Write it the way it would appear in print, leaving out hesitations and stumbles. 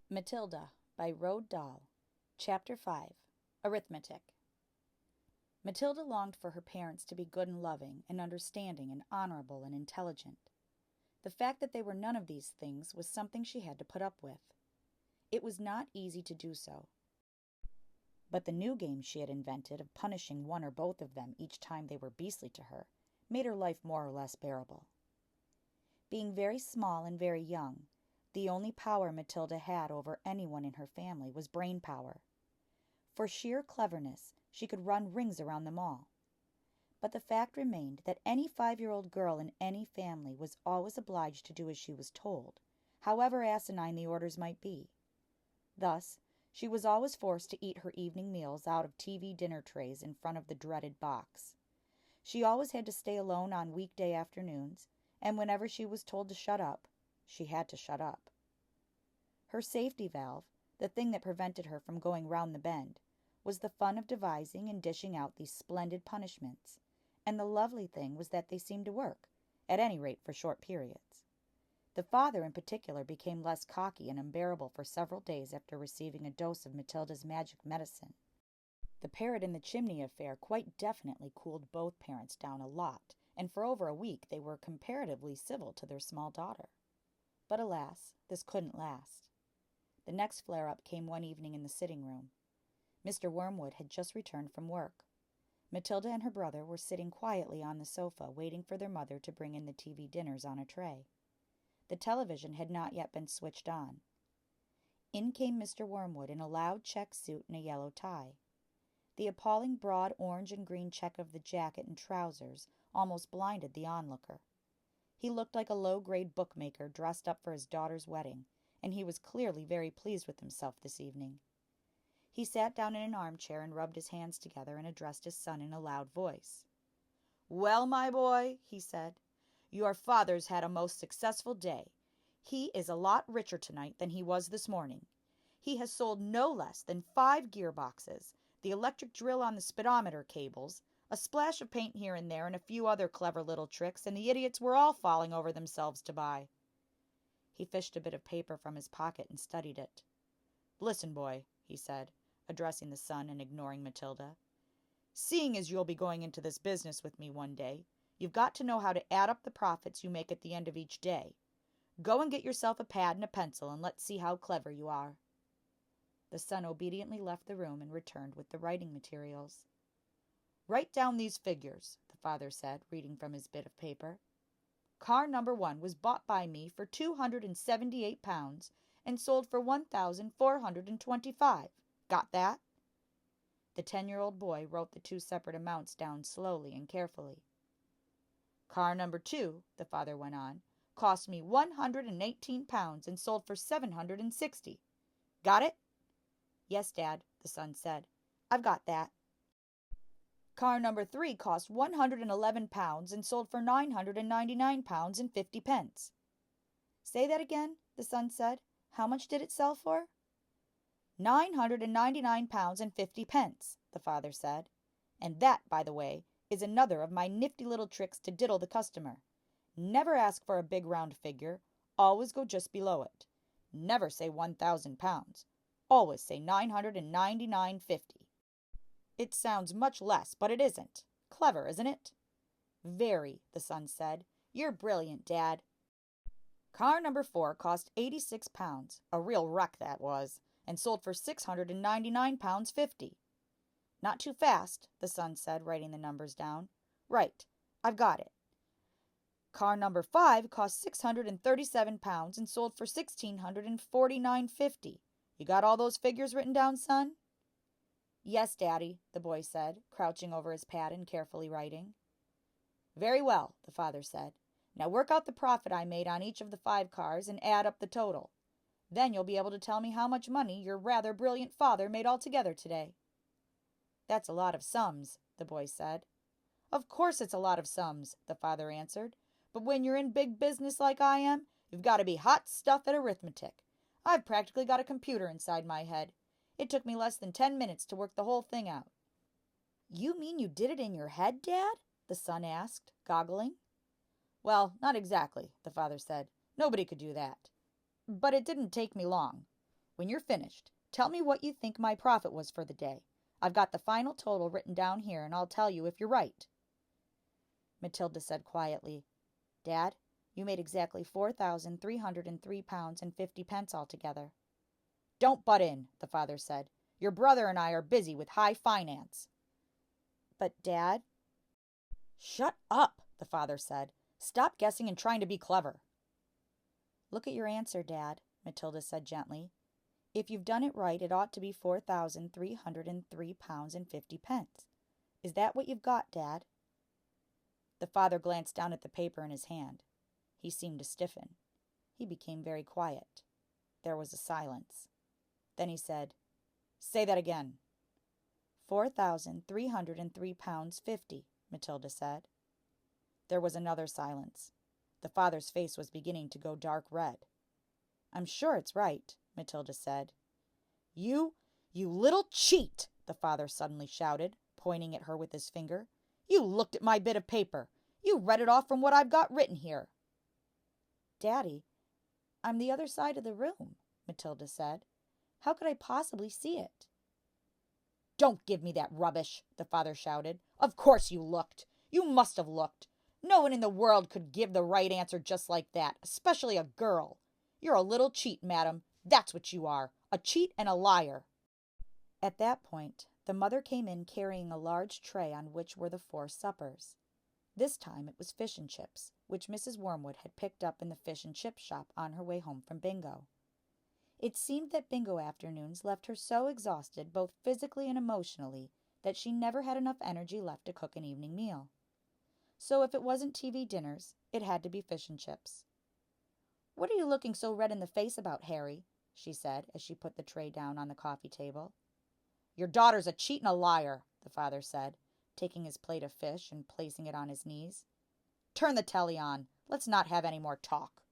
Matilda by Roald Dahl. Chapter 5. Arithmetic. Matilda longed for her parents to be good and loving and understanding and honorable and intelligent. The fact that they were none of these things was something she had to put up with. It was not easy to do so. But the new game she had invented of punishing one or both of them each time they were beastly to her made her life more or less bearable. Being very small and very young, the only power Matilda had over anyone in her family was brain power. For sheer cleverness, she could run rings around them all. But the fact remained that any 5-year-old girl in any family was always obliged to do as she was told, however asinine the orders might be. Thus, she was always forced to eat her evening meals out of TV dinner trays in front of the dreaded box. She always had to stay alone on weekday afternoons, and whenever she was told to shut up, she had to shut up. Her safety valve, the thing that prevented her from going round the bend, was the fun of devising and dishing out these splendid punishments, and the lovely thing was that they seemed to work, at any rate for short periods. The father in particular became less cocky and unbearable for several days after receiving a dose of Matilda's magic medicine. The parrot in the chimney affair quite definitely cooled both parents down a lot, and for over a week they were comparatively civil to their small daughter. But alas, this couldn't last. The next flare-up came one evening in the sitting room. Mr. Wormwood had just returned from work. Matilda and her brother were sitting quietly on the sofa waiting for their mother to bring in the TV dinners on a tray. The television had not yet been switched on. In came Mr. Wormwood in a loud check suit and a yellow tie. The appalling broad orange and green check of the jacket and trousers almost blinded the onlooker. He looked like a low-grade bookmaker dressed up for his daughter's wedding, and he was clearly very pleased with himself this evening. He sat down in an armchair and rubbed his hands together and addressed his son in a loud voice. "Well, my boy," he said, "your father's had a most successful day. He is a lot richer tonight than he was this morning. He has sold no less than 5 gearboxes, the electric drill on the speedometer cables, a splash of paint here and there, and a few other clever little tricks, and the idiots were all falling over themselves to buy." He fished a bit of paper from his pocket and studied it. "Listen, boy," he said, addressing the son and ignoring Matilda. "Seeing as you'll be going into this business with me one day, you've got to know how to add up the profits you make at the end of each day. Go and get yourself a pad and a pencil, and let's see how clever you are." The son obediently left the room and returned with the writing materials. "Write down these figures," the father said, reading from his bit of paper. "Car number 1 was bought by me for £278 and sold for £1,425. Got that?" The 10-year-old boy wrote the 2 separate amounts down slowly and carefully. "Car number 2," the father went on, "cost me £118 and sold for £760. Got it?" "Yes, Dad," the son said. "I've got that." "Car number 3 cost £111 and sold for £999.50. "Say that again," the son said. "How much did it sell for?" £999.50, the father said. "And that, by the way, is another of my nifty little tricks to diddle the customer. Never ask for a big round figure. Always go just below it. Never say £1,000. Always say £999.50. It sounds much less, but it isn't. Clever, isn't it?" "Very," the son said. "You're brilliant, Dad." "Car number 4 cost £86, a real wreck that was, and sold for £699.50. "Not too fast," the son said, writing the numbers down. "Right, I've got it. Car number 5 cost £637 and sold for £1,649.50. You got all those figures written down, son?" "Yes, Daddy," the boy said, crouching over his pad and carefully writing. "Very well," the father said. "Now work out the profit I made on each of the 5 cars and add up the total. Then you'll be able to tell me how much money your rather brilliant father made altogether today." "That's a lot of sums," the boy said. "Of course it's a lot of sums," the father answered. "But when you're in big business like I am, you've got to be hot stuff at arithmetic. I've practically got a computer inside my head. It took me less than 10 minutes to work the whole thing out." "You mean you did it in your head, Dad?" the son asked, goggling. "Well, not exactly," the father said. "Nobody could do that. But it didn't take me long. When you're finished, tell me what you think my profit was for the day. I've got the final total written down here, and I'll tell you if you're right." Matilda said quietly, "Dad, you made exactly 4,303 pounds and 50 pence altogether." "Don't butt in," the father said. "Your brother and I are busy with high finance." "But, Dad—" "Shut up," the father said. "Stop guessing and trying to be clever." "Look at your answer, Dad," Matilda said gently. "If you've done it right, it ought to be 4,303 pounds and 50 pence. Is that what you've got, Dad?" The father glanced down at the paper in his hand. He seemed to stiffen. He became very quiet. There was a silence. Then he said, "Say that again." 4,303 pounds 50, Matilda said. There was another silence. The father's face was beginning to go dark red. "I'm sure it's right," Matilda said. You little cheat!" the father suddenly shouted, pointing at her with his finger. "You looked at my bit of paper. You read it off from what I've got written here." "Daddy, I'm the other side of the room," Matilda said. "How could I possibly see it?" "Don't give me that rubbish," the father shouted. "Of course you looked. You must have looked. No one in the world could give the right answer just like that, especially a girl. You're a little cheat, madam. That's what you are, a cheat and a liar." At that point, the mother came in carrying a large tray on which were the 4 suppers. This time it was fish and chips, which Mrs. Wormwood had picked up in the fish and chip shop on her way home from bingo. It seemed that bingo afternoons left her so exhausted, both physically and emotionally, that she never had enough energy left to cook an evening meal. So if it wasn't TV dinners, it had to be fish and chips. "What are you looking so red in the face about, Harry?" she said, as she put the tray down on the coffee table. "Your daughter's a cheat and a liar," the father said, taking his plate of fish and placing it on his knees. "Turn the telly on. Let's not have any more talk."